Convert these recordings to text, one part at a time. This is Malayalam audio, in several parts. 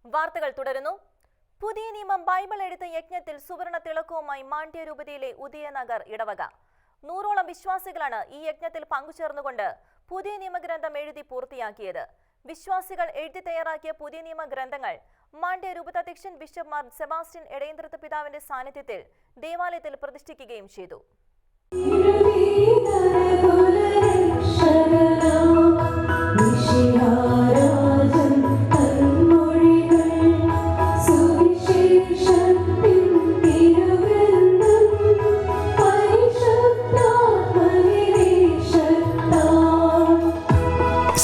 വാർത്തകൾ തുടരുന്നു. പുതിയ നിയമം ബൈബിൾ എഴുത്ത് യജ്ഞത്തിൽ സുവർണ തിളക്കവുമായി മാണ്ഡ്യ രൂപതയിലെ ഉദയനഗർ ഇടവക. 100ഓളം വിശ്വാസികളാണ് ഈ യജ്ഞത്തിൽ പങ്കുചേർന്നുകൊണ്ട് പുതിയ നിയമഗ്രന്ഥം എഴുതി പൂർത്തിയാക്കിയത്. വിശ്വാസികൾ എഴുതി തയ്യാറാക്കിയ പുതിയ നിയമഗ്രന്ഥങ്ങൾ മാണ്ഡ്യ രൂപതാധ്യക്ഷൻ ബിഷപ്പ് മാർ സെബാസ്റ്റ്യൻ എടയന്ത്രത്ത് പിതാവിന്റെ സാന്നിധ്യത്തിൽ ദേവാലയത്തിൽ പ്രതിഷ്ഠിക്കുകയും ചെയ്തു.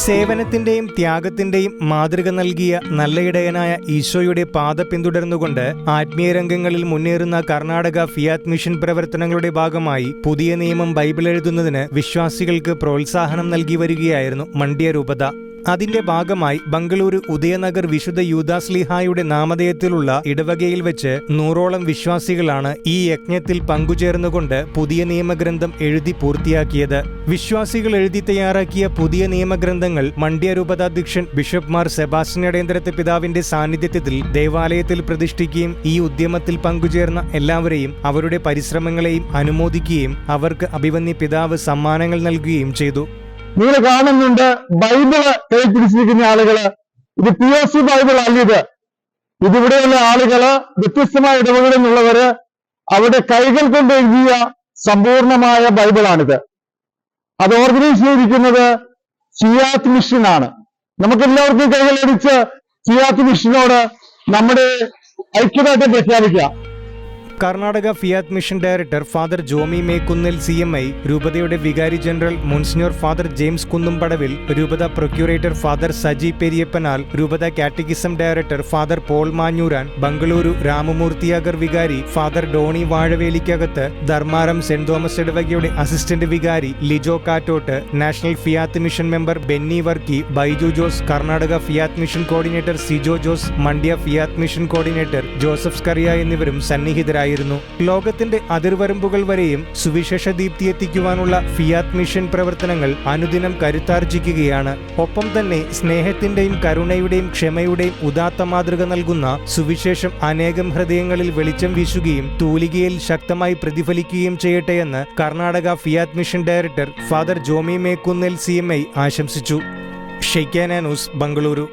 സേവനത്തിന്റെയും ത്യാഗത്തിന്റെയും മാതൃക നൽകിയ നല്ല ഇടയനായ ഈശോയുടെ പാത പിന്തുടർന്നുകൊണ്ട് ആത്മീയ രംഗങ്ങളിൽ മുന്നേറുന്ന കർണാടക ഫിയാറ്റ് മിഷൻ പ്രവർത്തനങ്ങളുടെ ഭാഗമായി പുതിയ നിയമം ബൈബിൾ എഴുതുന്നതിന് വിശ്വാസികൾക്ക് പ്രോത്സാഹനം നൽകി വരികയായിരുന്നു മാണ്ഡ്യ രൂപത. അതിന്റെ ഭാഗമായി ബംഗളൂരു ഉദയനഗർ വിശുദ്ധ യൂദാസ്ലീഹായുടെ നാമധേയത്തിലുള്ള ഇടവകയിൽ വെച്ച് 100ഓളം വിശ്വാസികളാണ് ഈ യജ്ഞത്തിൽ പങ്കുചേർന്നുകൊണ്ട് പുതിയ നിയമഗ്രന്ഥം എഴുതി പൂർത്തിയാക്കിയത്. വിശ്വാസികൾ എഴുതി തയ്യാറാക്കിയ പുതിയ നിയമഗ്രന്ഥങ്ങൾ മാണ്ഡ്യ രൂപതാധ്യക്ഷൻ ബിഷപ്പ് മാർ സെബാസ്റ്റ്യൻ എടയന്ത്രത്ത് പിതാവിന്റെ സാന്നിധ്യത്തിൽ ദേവാലയത്തിൽ പ്രതിഷ്ഠിക്കുകയും ഈ ഉദ്യമത്തിൽ പങ്കുചേർന്ന എല്ലാവരെയും അവരുടെ പരിശ്രമങ്ങളെയും അനുമോദിക്കുകയും അവർക്ക് അഭിവന്യ പിതാവ് സമ്മാനങ്ങൾ നൽകുകയും ചെയ്തു. നിങ്ങൾ കാണുന്നുണ്ട്, ബൈബിള് കൈപിടിച്ചിരിക്കുന്ന ആളുകള്. ഇത് POC ബൈബിൾ അല്ലിത്. ഇതിവിടെയുള്ള ആളുകള് വ്യത്യസ്തമായ ഇടവകളിൽ നിന്നുള്ളവര് അവരുടെ കൈകൾ കൊണ്ട് എഴുതിയ സമ്പൂർണമായ ബൈബിളാണിത്. അത് ഓർഗനൈസ് ചെയ്തിരിക്കുന്നത് ഫിയാറ്റ് മിഷനാണ്. നമുക്കെല്ലാവർക്കും കൈകളടിച്ച് ഫിയാറ്റ് മിഷനോട് നമ്മുടെ ഐക്യദാർഢ്യം പ്രഖ്യാപിക്കാം. Karnataka Fiat mission director father Jomy Mekkunnel CMI, രൂപതയുടെ വികാരി general monsignor father James Kunnumpadavil, രൂപത പ്രൊക്യൂറേറ്റർ ഫാദർ സജി പെരിയപ്പനാൽ, രൂപത catechism director father Paul Manjooran, Bengaluru രാമമൂർത്തിയാഗർ വികാരി ഫാദർ ഡോണി വാഴവേലിക്കകത്ത്, ധർമാരം സെന്റ് തോമസ് ഇടവകയുടെ അസിസ്റ്റന്റ് വികാരി Lijo Kattott, national Fiat mission member Benny Varkey, Baiju Jose, Karnataka Fiat mission coordinator Sijo Jose, Mandya Fiat mission coordinator Joseph Skaria എന്നിവരും സന്നിഹിതരായി. ലോകത്തിന്റെ അതിർവരമ്പുകൾ വരെയും സുവിശേഷ ദീപ്തി എത്തിക്കുവാനുള്ള ഫിയാറ്റ് മിഷൻ പ്രവർത്തനങ്ങൾ അനുദിനം കരുത്താർജിക്കുകയാണ്. ഒപ്പം തന്നെ സ്നേഹത്തിന്റെയും കരുണയുടെയും ക്ഷമയുടെയും ഉദാത്ത മാതൃക നൽകുന്ന സുവിശേഷം അനേകം ഹൃദയങ്ങളിൽ വെളിച്ചം വീശുകയും തൂലികയിൽ ശക്തമായി പ്രതിഫലിക്കുകയും ചെയ്യട്ടെയെന്ന് Karnataka Fiat mission director father Jomy Mekkunnel CMI ആശംസിച്ചു. Shekinah news, Bengaluru.